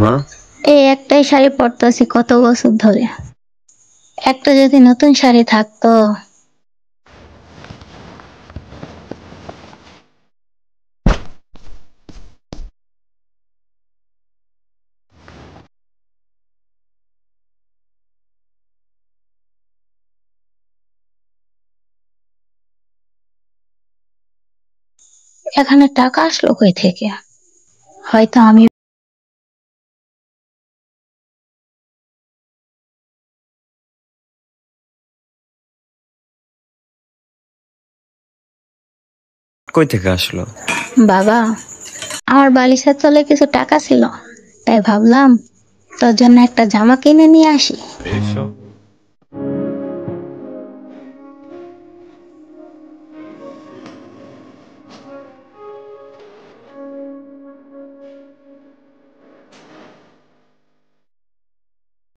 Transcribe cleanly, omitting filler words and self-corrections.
মা, এই একটাই শাড়ি পরতেছি কত বছর ধরে। একটা যদি নতুন শাড়ি থাকতো। এখানে টাকা আসলো কই থেকে? হয়তো আমি কই থেকে আসলো? বাবা, আমার বালিশের তলে কিছু টাকা ছিল, তাই ভাবলাম তোর জন্য একটা জামা কিনে নিয়ে আসি।